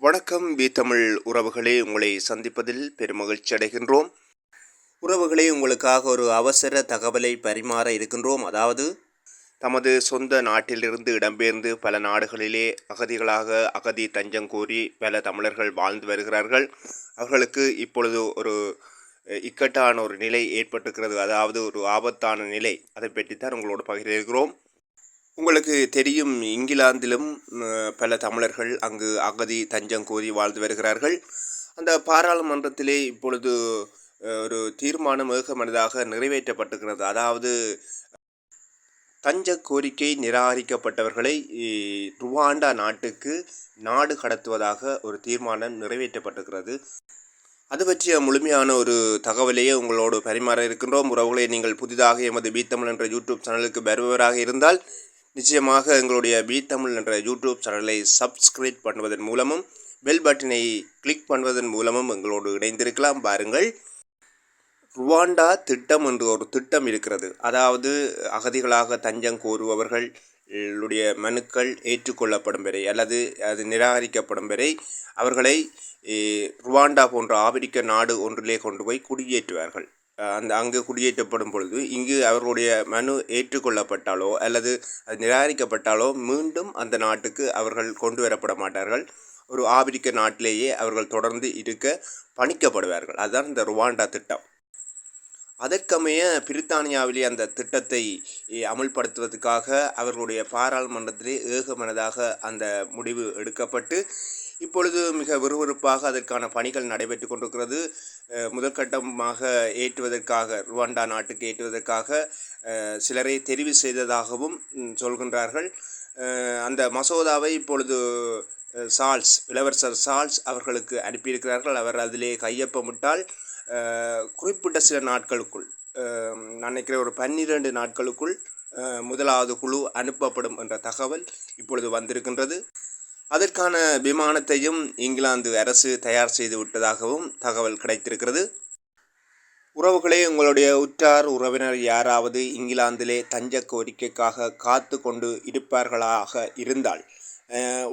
வணக்கம் தமிழ் உறவுகளே, உங்களை சந்திப்பதில் பெருமகிழ்ச்சி அடைகின்றோம். உறவுகளே, உங்களுக்காக ஒரு அவசர தகவலை பரிமாற இருக்கின்றோம். அதாவது தமது சொந்த நாட்டிலிருந்து இடம்பெயர்ந்து பல நாடுகளிலே அகதி தஞ்சம் கோரி பல தமிழர்கள் வாழ்ந்து வருகிறார்கள். அவர்களுக்கு இப்பொழுது ஒரு இக்கட்டான ஒரு நிலை ஏற்பட்டிருக்கிறது. அதாவது ஒரு ஆபத்தான நிலை. அதை பற்றித்தான் உங்களோடு பகிர்கிறோம். உங்களுக்கு தெரியும், இங்கிலாந்திலும் பல தமிழர்கள் அங்கு அகதி தஞ்சம் கோரி வாழ்ந்து வருகிறார்கள். அந்த பாராளுமன்றத்திலே இப்பொழுது ஒரு தீர்மானம் ஏகமனதாக நிறைவேற்றப்பட்டிருக்கிறது. அதாவது தஞ்ச கோரிக்கை நிராகரிக்கப்பட்டவர்களை ருவாண்டா நாட்டுக்கு நாடு கடத்துவதாக ஒரு தீர்மானம் நிறைவேற்றப்பட்டிருக்கிறது. அது பற்றிய முழுமையான ஒரு தகவலையே உங்களோடு பரிமாற இருக்கின்றோம். உறவுகளை, நீங்கள் புதிதாக எமது தமிழ் என்ற யூடியூப் சேனலுக்கு வருபவராக இருந்தால் நிச்சயமாக எங்களுடைய தமிழ் என்ற யூடியூப் சேனலை சப்ஸ்கிரைப் பண்ணுவதன் மூலமும் பெல் பட்டனை கிளிக் பண்ணுவதன் மூலமும் எங்களோடு இணைந்திருக்கலாம். பாருங்கள், ருவாண்டா திட்டம் என்று ஒரு திட்டம் இருக்கிறது. அதாவது அகதிகளாக தஞ்சம் கோருபவர்களுடைய மனுக்கள் ஏற்றுக்கொள்ளப்படும் வரை அல்லது அது நிராகரிக்கப்படும் வரை அவர்களை ருவாண்டா போன்ற ஆப்பிரிக்க நாடு ஒன்றிலே கொண்டு போய் குடியேற்றுவார்கள். அங்கு குடியேற்றப்படும் பொழுது இங்கு அவர்களுடைய மனு ஏற்றுக்கொள்ளப்பட்டாலோ அல்லது அது நிராகரிக்கப்பட்டாலோ மீண்டும் அந்த நாட்டுக்கு அவர்கள் கொண்டு வரப்பட மாட்டார்கள். ஒரு ஆப்பிரிக்க நாட்டிலேயே அவர்கள் தொடர்ந்து இருக்க பணிக்கப்படுவார்கள். அதுதான் இந்த ருவாண்டா திட்டம். அதற்கமைய பிரித்தானியாவிலே அந்த திட்டத்தை அமுல்படுத்துவதற்காக அவர்களுடைய பாராளுமன்றத்திலே ஏகமனதாக அந்த முடிவு எடுக்கப்பட்டு இப்பொழுது மிக விறுவிறுப்பாக அதற்கான பணிகள் நடைபெற்று கொண்டிருக்கிறது. முதற்கட்டமாக ஏற்றுவதற்காக, ருவாண்டா நாட்டுக்கு ஏற்றுவதற்காக சிலரை தெரிவு செய்ததாகவும் சொல்கின்றார்கள். அந்த மசோதாவை இப்பொழுது இளவரசர் சார்ல்ஸ் அவர்களுக்கு அனுப்பியிருக்கிறார்கள். அவர் அதிலே கையொப்பமிட்டால் குறிப்பிட்ட சில நாட்களுக்குள், நினைக்கிற ஒரு 12 நாட்களுக்குள் முதலாவது குழு அனுப்பப்படும் என்ற தகவல் இப்பொழுது வந்திருக்கின்றது. அதற்கான விமானத்தையும் இங்கிலாந்து அரசு தயார் செய்து விட்டதாகவும் தகவல் கிடைத்திருக்கிறது. உறவுகளே, உங்களுடைய உற்றார் உறவினர் யாராவது இங்கிலாந்திலே தஞ்ச கோரிக்கைக்காக காத்து கொண்டு இருப்பார்களாக இருந்தால்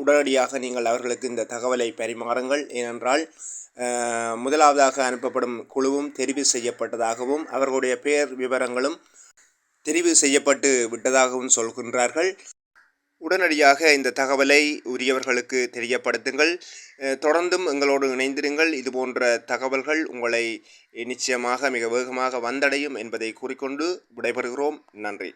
உடனடியாக நீங்கள் அவர்களுக்கு இந்த தகவலை பரிமாறுங்கள். ஏனென்றால் முதலாவதாக அனுப்பப்படும் குழுவும் தெரிவு செய்யப்பட்டதாகவும் அவர்களுடைய பெயர் விவரங்களும் தெரிவு செய்யப்பட்டு விட்டதாகவும் சொல்கின்றார்கள். உடனடியாக இந்த தகவலை உரியவர்களுக்கு தெரியப்படுத்துங்கள். தொடர்ந்தும் எங்களோடு இணைந்திருங்கள். இதுபோன்ற தகவல்கள் உங்களை நிச்சயமாக மிக வேகமாக வந்தடையும் என்பதை கூறிக்கொண்டு விடைபெறுகிறோம். நன்றி.